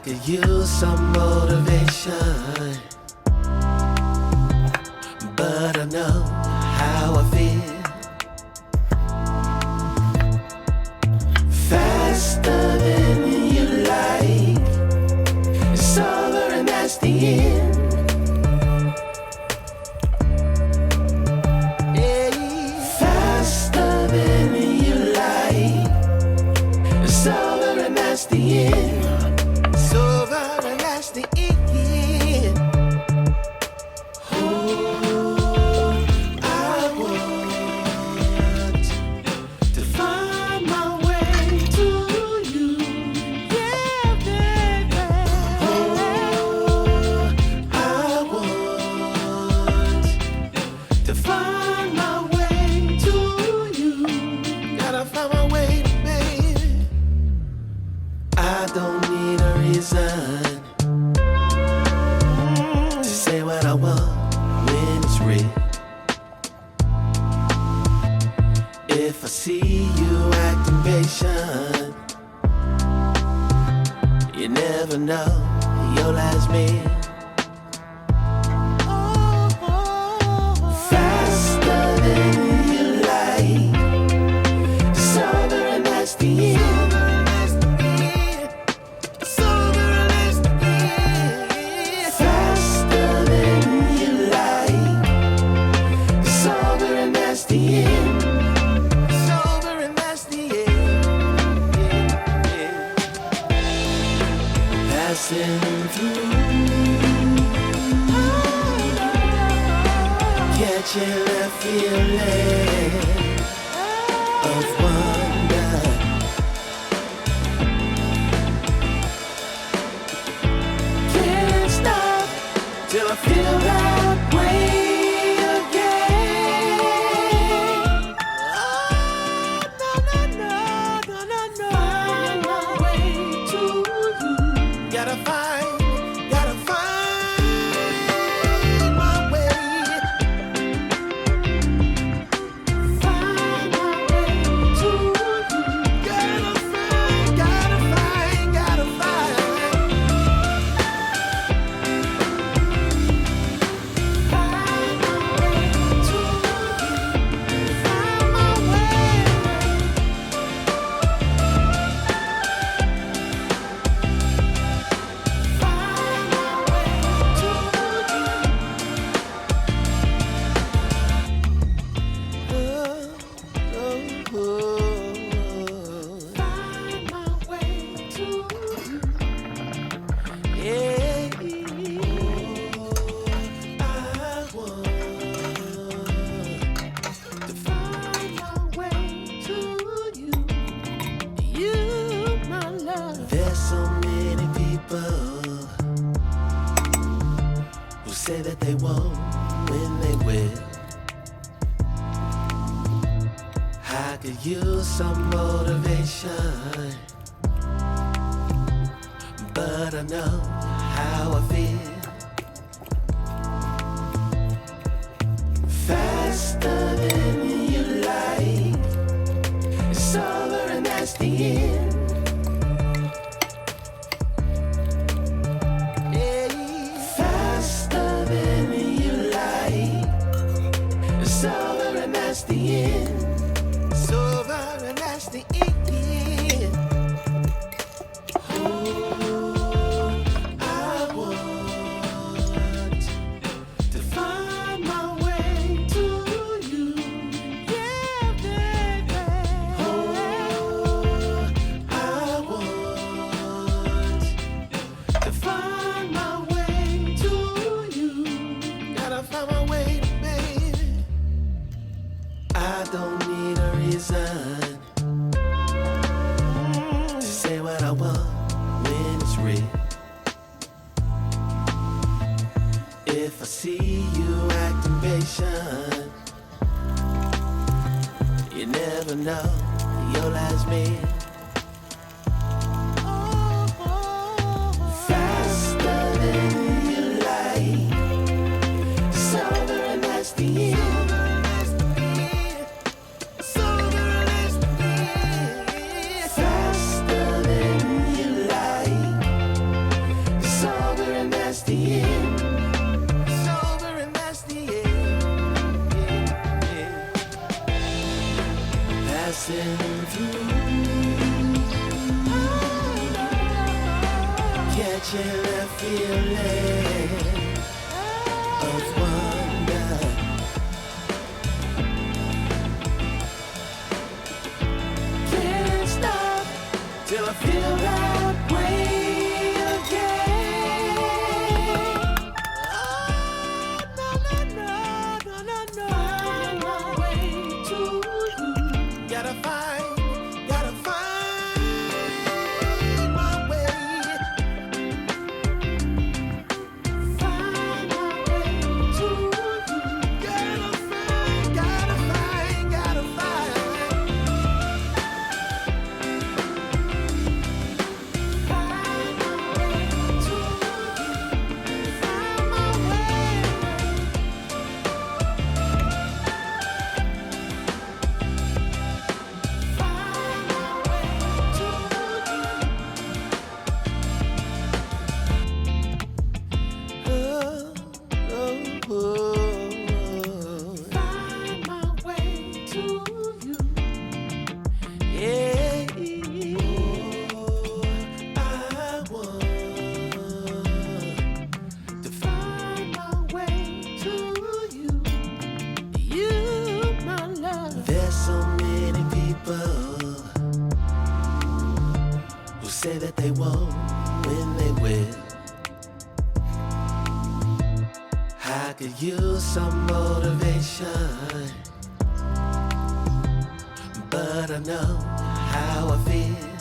could use some motivation, but I know how I feel. Faster than you like, it's over and that's the end. Faster than you like, it's over and that's the end. It's over and that's the end. Oh, I want to find my way to you, yeah, baby. Oh, I want to find my way to you. Gotta find my way, baby. I don't need a reason to say what I want when it's real. If I see you acting patient, you never know your last meal. Faster than you like, it's over and that's the end. Faster than you like, it's over and that's the end. It's over and that's the end. Passing through, catching that feeling of wonder. Can't stop till I feel that way again. Oh, no. Find my way to you. Gotta find my way. Find my way to you. Gotta find. Find my way to you. Find my way. Find my way to you. Find my way to you. Yeah. I want to find my way to you. You, my love. There's so many people who say that they won't when they will. I could use some motivation, but I know how I feel. Faster than you like, it's over and that's the end. Faster than you like, it's over and that's the end. It's over and that's the end. Oh, I want to find my way to you, yeah, baby. Oh, I want to find my way to you. Gotta find my way, baby. I don't need a reason to say what I want when it's real. If I see you acting patient, you never know your last meal. Faster than you like, it's over and that's the end. Faster than you like, chilly feeling of wonder. Can't stop till I feel that way again. Oh, no, no, no, no, no, no. Find my way to you. Gotta find my way. Find my way to you. Gotta find. Find my way to you. Find my way. Find my way to you. Oh, oh, oh. Find my way to you. Yeah. Oh, I want to find my way to you. You, my love. There's so many people who say that they won't when they will. I could use some motivation, but I know how I feel.